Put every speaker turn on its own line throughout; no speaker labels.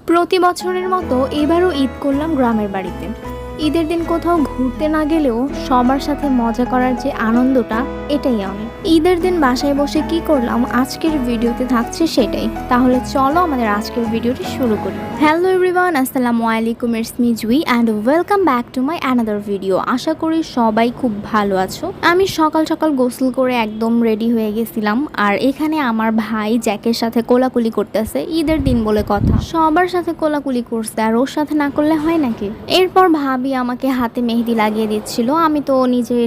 প্রতি বছরের মতো এবারও ঈদ করলাম গ্রামের বাড়িতে। ঈদের দিন কোথাও ঘুরতে না গেলেও সবার সাথে মজা করার যে আনন্দটা, এটাই অনেক। ঈদের দিন বাসায় বসে কি করলাম আজকের ভিডিওতে থাকছে সেটাই। তাহলে চলো আমাদের আজকের ভিডিওটি শুরু করি। হ্যালো এভরিওয়ান, আসসালামু আলাইকুম, it's me Jui and welcome back to my another video. আশা করি সবাই খুব ভালো আছো। আমি সকাল সকাল গোসল করে একদম রেডি হয়ে গেছিলাম, আর এখানে আমার ভাই জ্যাকের সাথে কোলাকুলি করতেছে। ঈদের দিন বলে কথা, সবার সাথে কোলাকুলি করছে, আর ওর সাথে না করলে হয় নাকি। এরপর ভাবি আমাকে হাতে মেহেদি লাগিয়ে দিচ্ছিল। আমি তো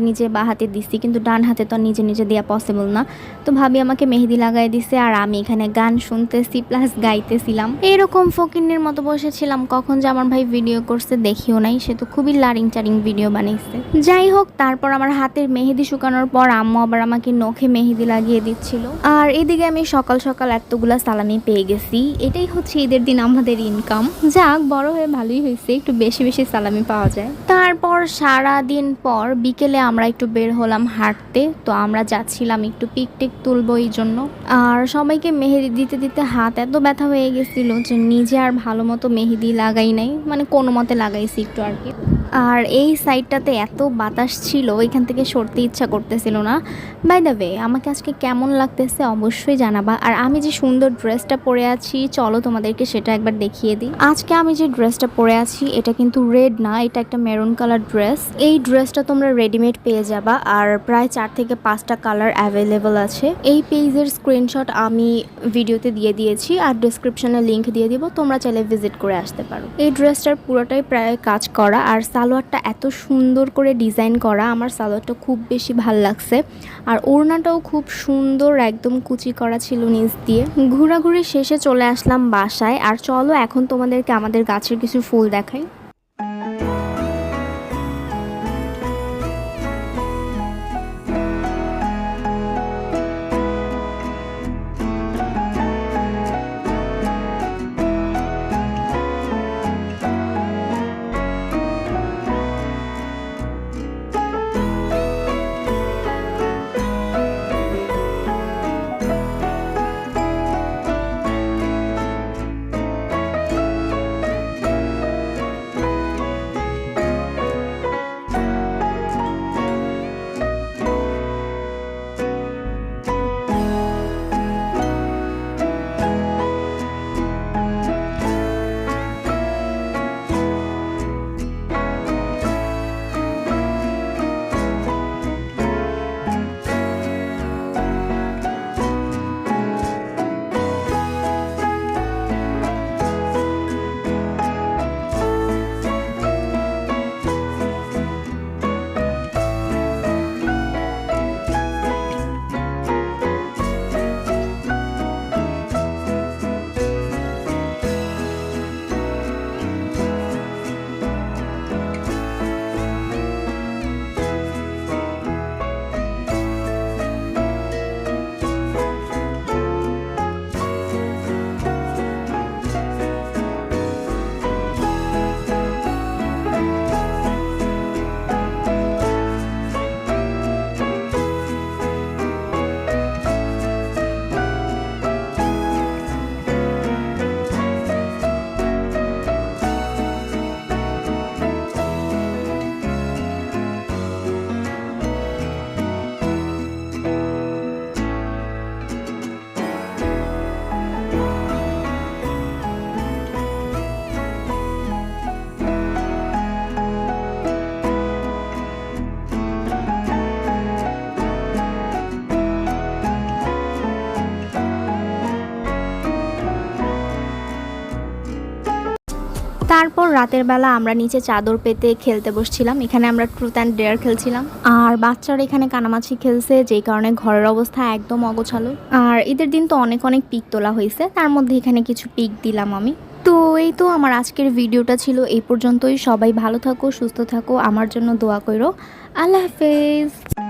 নিজে বা হাতে দিচ্ছি, কিন্তু ডান হাতে তো নিজে দেওয়া পসিবল না। তো ভাবি আমাকে মেহেদি লাগাই দিছে, আর আমি এখানে গান শুনতেছি প্লাস গাইতেছিলাম। এরকম ফকিন্নের মতো বসেছিলাম। কখন যে আমার ভাই ভিডিও করছে দেখিও নাই, সে তো খুবই লারিং চারিং ভিডিও বানাইছে। যাই হোক, তারপর আমার হাতের মেহেদি শুকানোর পর আম্মু আবার আমাকে নখে মেহেদি লাগিয়ে দিচ্ছিল। আর এদিকে আমি সকাল সকাল এতগুলা সালামি পেয়ে গেছি। এটাই হচ্ছে ঈদের দিন আমাদের ইনকাম। যাক, বড় হয়ে ভালোই হয়েছে, একটু বেশি বেশি সালামি পাওয়া যায়। তারপর সারা দিন পর বিকেলে আমরা একটু বের হলাম হাঁটতে। তো আমরা যাচ্ছিলাম একটু পিকটিক তুলবো এই জন্য। আর সবাইকে মেহেদি দিতে দিতে হাত এত ব্যথা হয়ে গেছিল যে নিজে আর ভালো মতো মেহেদি লাগাই নাই, মানে কোনো মতে লাগাইছি একটু আর কি। আর এই সাইডটাতে এত বাতাস ছিল, এখান থেকে সরতে ইচ্ছা করতেছিল না। বাই দ্য ওয়ে, আমাকে আজকে কেমন লাগতেছে অবশ্যই জানাবা। আর আমি যে সুন্দর ড্রেসটা পরে আছি, চলো তোমাদেরকে সেটা একবার দেখিয়ে দিই। আজকে আমি যে ড্রেসটা পরে আছি এটা কিন্তু রেড না, এটা একটা মেরুন কালার ড্রেস। এই ড্রেসটা তোমরা রেডিমেড পেয়ে যাবা, আর প্রায় 4 থেকে 5টা কালার অ্যাভেলেবল আছে। এই পেজের স্ক্রিনশট আমি ভিডিওতে দিয়ে দিয়েছি, আর ডিসক্রিপশনে লিংক দিয়ে দিব, তোমরা চাইলে ভিজিট করে আসতে পারো। এই ড্রেসটার পুরোটাই প্রায় কাজ করা, আর সালোয়ারটা এত সুন্দর করে ডিজাইন করা। আমার সালোয়ারটা খুব বেশি ভাল লাগছে। আর ওড়নাটাও খুব সুন্দর, একদম কুচি করা ছিল নিচ দিয়ে। ঘোরাঘুরি শেষে চলে আসলাম বাসায়। আর চলো এখন তোমাদেরকে আমাদের গাছের কিছু ফুল দেখাই। তারপর রাতের বেলা আমরা নিচে চাদর পেতে খেলতে বসছিলাম। এখানে আমরা ট্রুথ অ্যান্ড ডেয়ার খেলছিলাম, আর বাচ্চারা এখানে কানামাছি খেলছে, যেই কারণে ঘরের অবস্থা একদম অগোছালো। আর ঈদের দিন তো অনেক পিক তোলা হয়েছে, তার মধ্যে এখানে কিছু পিক দিলাম আমি। তো এই তো আমার আজকের ভিডিওটা ছিল এই পর্যন্তই। সবাই ভালো থাকো, সুস্থ থাকো, আমার জন্য দোয়া করো। আল্লাহ হাফেজ।